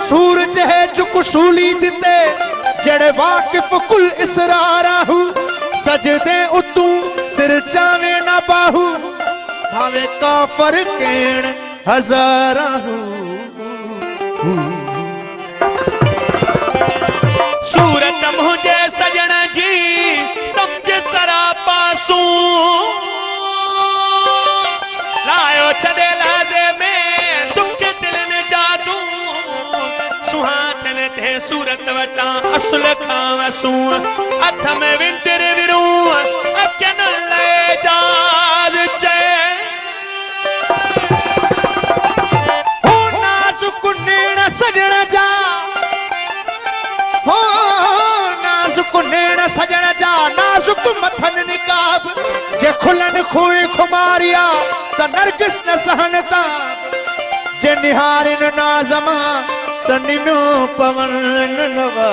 सूरज है जो कुसूली दिते जड़े वाकिफ कुल इसराराहू सजदे उतू सिर चावे ना बाहू भावे काफर केण हजाराहू सूरत मुझे सजन जी समझ सरा पासू लायो छदे लाजे में दुख दिल में जादू सुहाथन थे सूरत वटा असल खावसू अथ में विंदर विरू अक्यन ले जाज चे हो नाजुक नेण सजण जा हो नाजुक नेण सजण जा नाजुक मथन निकाब जे खुलन खुई खुमारिया त नरगिस न सहनता जे निहारिन नाज़मा त निम्यो पवन नवा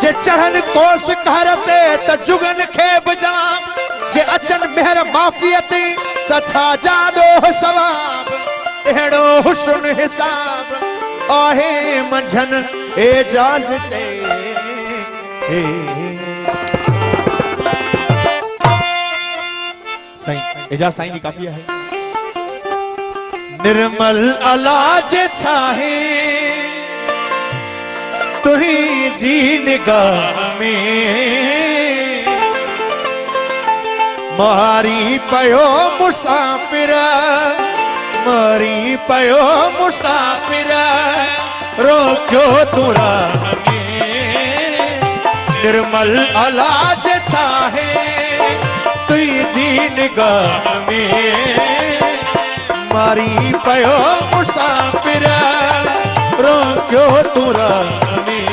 जे चढ़न कोस कहरते त जुगन खे बजाम जे अचन मेहर माफियती त छा जादो सवाब एड़ो हुस्न हिसाब आहे मंझन एजाज चे साईं एजाज साईं की काफिया है निर्मल अलाज छाहे तुही जी निगाह में मारी पयो मुसाफिर मारी पयो मुसाफिर रोक्यो तुरा में निर्मल अलाज छाहे तुई जी निगाह में मारी पयो मुसाफिर रोक्यो तुरा में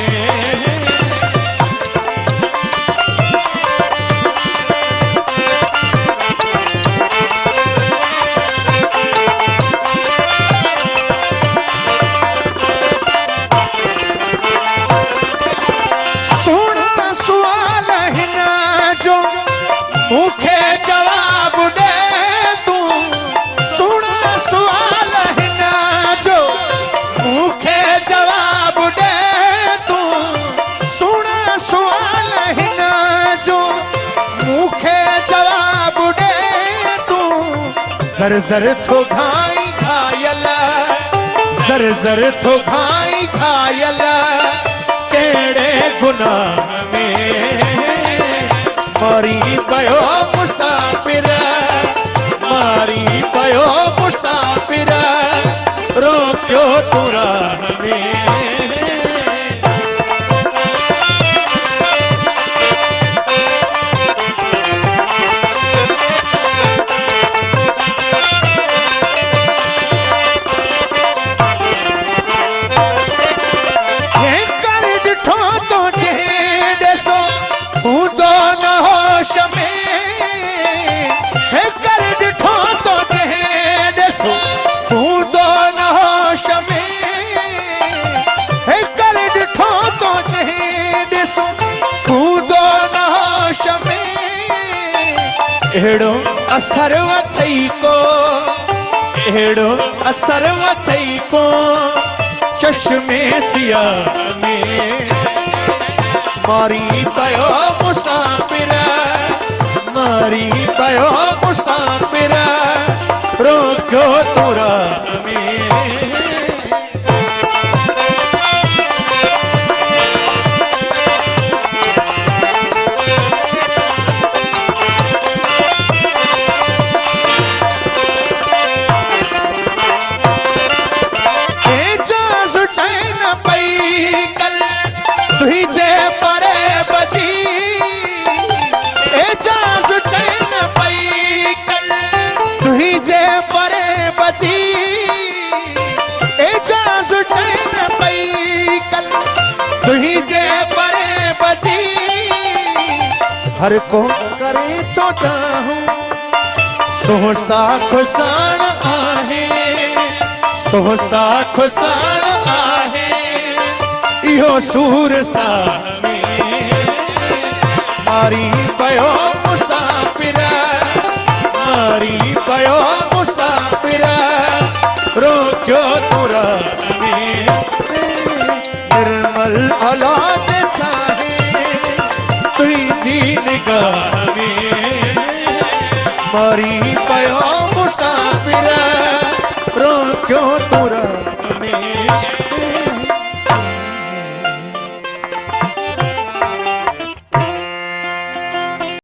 मुखे जवाब दे तू सुना सवाल है ना जो मुखे जवाब दे तू सुना सवाल है ना जो मुखे जवाब दे तू जर जर थो घाई घायल जर जर थो घाई घायल केड़े गुनाह में मारी पयो मुसाफिर मारी पयो मुसाफिर रोक्यो तुरा में एड़ो असर वथई को एड़ो असर वथई को चश्मे सिया में मारी पयो मुसाफिर मारी पयो मुसाफिर रोक्यो तुरा में हर को करे तो दाहू सोहसा खुसान आहे सोहसा खुसान आहे इहो सूर सा में मारी पयो मुसाफिर मारी पयो मुसाफिर रोक्यो तुरा निगाह में निर्मल औलाद चाहे तुझी निगाह में मारी पयो मुसाफिर